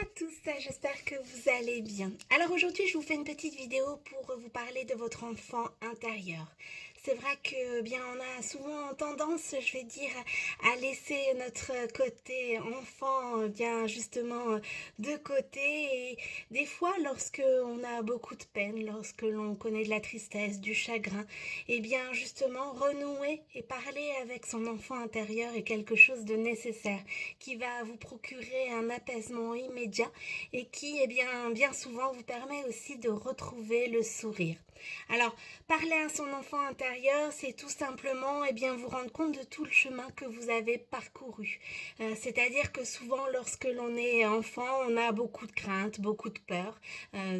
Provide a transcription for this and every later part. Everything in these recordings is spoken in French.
à tous, j'espère que vous allez bien. Alors aujourd'hui, je vous fais une petite vidéo pour vous parler de votre enfant intérieur. C'est vrai que bien on a souvent tendance, je vais dire, à laisser notre côté enfant bien justement de côté et des fois lorsque on a beaucoup de peine, lorsque l'on connaît de la tristesse, du chagrin, et bien justement renouer et parler avec son enfant intérieur est quelque chose de nécessaire qui va vous procurer un apaisement immédiat et qui, bien souvent, vous permet aussi de retrouver le sourire. Alors, parler à son enfant intérieur, c'est tout simplement vous rendre compte de tout le chemin que vous avez parcouru. C'est-à-dire que souvent, lorsque l'on est enfant, on a beaucoup de craintes, beaucoup de peurs.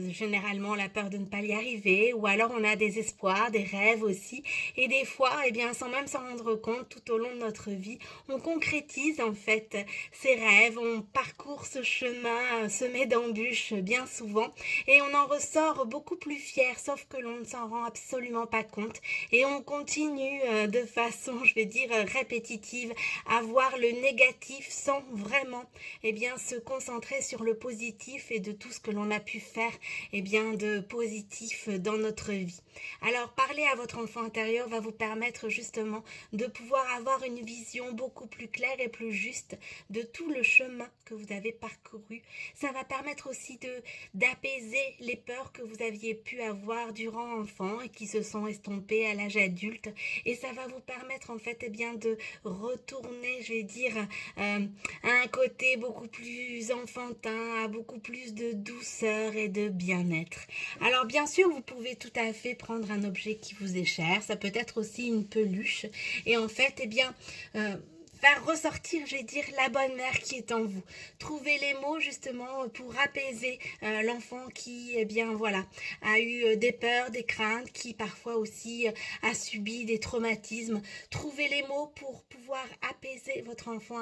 Généralement, la peur de ne pas y arriver, ou alors on a des espoirs, des rêves aussi. Et des fois, sans même s'en rendre compte, tout au long de notre vie, on concrétise en fait ses rêves, on parcourt ce chemin semé d'embûches bien souvent et on en ressort beaucoup plus fier, sauf que l'on ne s'en rend absolument pas compte et on continue de façon, je vais dire, répétitive à voir le négatif sans vraiment se concentrer sur le positif et de tout ce que l'on a pu faire de positif dans notre vie. Alors parler à votre enfant intérieur va vous permettre justement de pouvoir avoir une vision beaucoup plus claire et plus juste de tout le chemin que vous avez parcouru. Ça va permettre aussi d'apaiser les peurs que vous aviez pu avoir durant enfant et qui se sont estompées à l'âge adulte. Et ça va vous permettre en fait de retourner, je vais dire, à un côté beaucoup plus enfantin, à beaucoup plus de douceur et de bien-être. Alors bien sûr, vous pouvez tout à fait prendre un objet qui vous est cher. Ça peut être aussi une peluche. Et en fait, faire ressortir, je vais dire, la bonne mère qui est en vous. Trouver les mots justement pour apaiser l'enfant qui, a eu des peurs, des craintes, qui parfois aussi a subi des traumatismes. Trouver les mots pour pouvoir apaiser votre enfant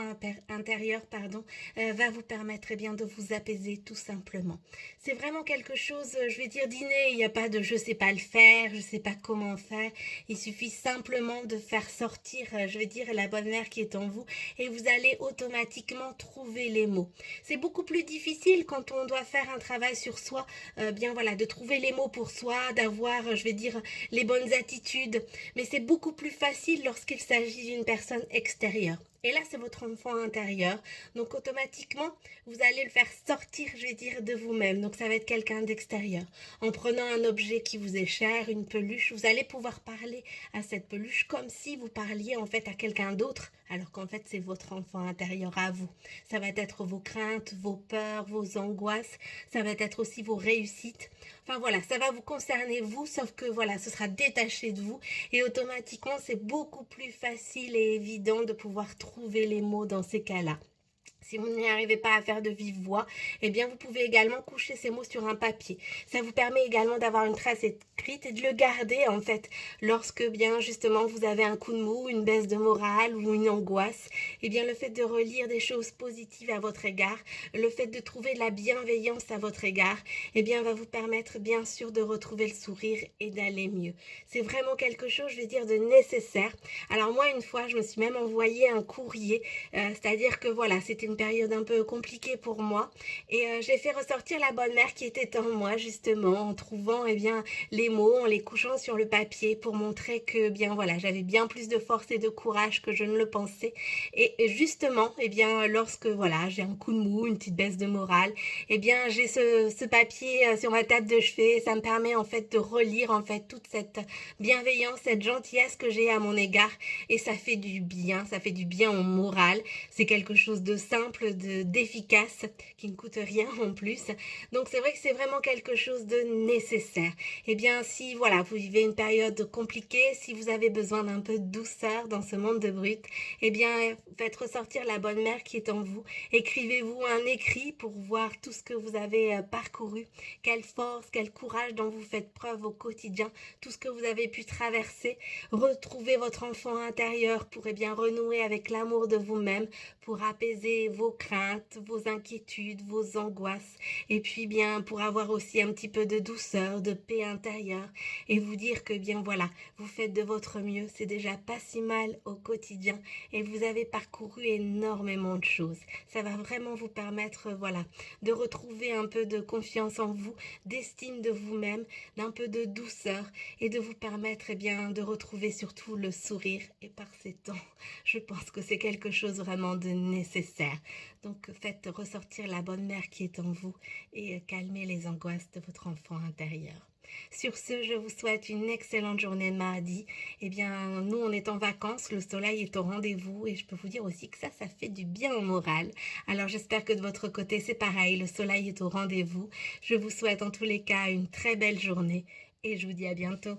intérieur, va vous permettre de vous apaiser tout simplement. C'est vraiment quelque chose, je vais dire, d'inné. Il n'y a pas de je sais pas le faire, je sais pas comment faire. Il suffit simplement de faire sortir, je vais dire, la bonne mère qui est en vous et vous allez automatiquement trouver les mots. C'est beaucoup plus difficile quand on doit faire un travail sur soi, de trouver les mots pour soi, d'avoir, je vais dire, les bonnes attitudes. Mais c'est beaucoup plus facile lorsqu'il s'agit d'une personne extérieure. Et là, c'est votre enfant intérieur. Donc, automatiquement, vous allez le faire sortir, je vais dire, de vous-même. Donc, ça va être quelqu'un d'extérieur. En prenant un objet qui vous est cher, une peluche, vous allez pouvoir parler à cette peluche comme si vous parliez en fait à quelqu'un d'autre, alors qu'en fait, c'est votre enfant intérieur à vous. Ça va être vos craintes, vos peurs, vos angoisses. Ça va être aussi vos réussites. Enfin, voilà, ça va vous concerner vous, sauf que voilà, ce sera détaché de vous. Et automatiquement, c'est beaucoup plus facile et évident de pouvoir trouver les mots dans ces cas-là. Si vous n'y arrivez pas à faire de vive voix, vous pouvez également coucher ces mots sur un papier. Ça vous permet également d'avoir une trace écrite et de le garder en fait lorsque justement vous avez un coup de mou, une baisse de morale ou une angoisse. Le fait de relire des choses positives à votre égard, le fait de trouver de la bienveillance à votre égard, va vous permettre bien sûr de retrouver le sourire et d'aller mieux. C'est vraiment quelque chose, je vais dire, de nécessaire. Alors moi, une fois, je me suis même envoyé un courrier, c'est-à-dire que voilà, c'était une période un peu compliquée pour moi et j'ai fait ressortir la bonne mère qui était en moi justement en trouvant les mots, en les couchant sur le papier pour montrer que j'avais bien plus de force et de courage que je ne le pensais et justement lorsque j'ai un coup de mou, une petite baisse de morale, j'ai ce papier sur ma table de chevet. Ça me permet en fait de relire en fait toute cette bienveillance, cette gentillesse que j'ai à mon égard et ça fait du bien au moral. C'est quelque chose de simple, d'efficace, qui ne coûte rien en plus. Donc c'est vrai que c'est vraiment quelque chose de nécessaire. Si vous vivez une période compliquée, si vous avez besoin d'un peu de douceur dans ce monde de brut, faites ressortir la bonne mère qui est en vous. Écrivez-vous un écrit pour voir tout ce que vous avez parcouru, quelle force, quel courage dont vous faites preuve au quotidien, tout ce que vous avez pu traverser. Retrouvez votre enfant intérieur pour renouer avec l'amour de vous-même, pour apaiser vos craintes, vos inquiétudes, vos angoisses, et puis bien pour avoir aussi un petit peu de douceur, de paix intérieure, et vous dire que bien voilà, vous faites de votre mieux, c'est déjà pas si mal au quotidien, et vous avez parcouru énormément de choses. Ça va vraiment vous permettre, voilà, de retrouver un peu de confiance en vous, d'estime de vous-même, d'un peu de douceur, et de vous permettre, eh bien, de retrouver surtout le sourire. Et par ces temps, je pense que c'est quelque chose vraiment de nécessaire. Donc faites ressortir la bonne mère qui est en vous et calmez les angoisses de votre enfant intérieur. Sur ce, je vous souhaite une excellente journée de mardi. Eh bien, nous, on est en vacances, le soleil est au rendez-vous et je peux vous dire aussi que ça fait du bien au moral. Alors, j'espère que de votre côté, c'est pareil, le soleil est au rendez-vous. Je vous souhaite en tous les cas une très belle journée et je vous dis à bientôt.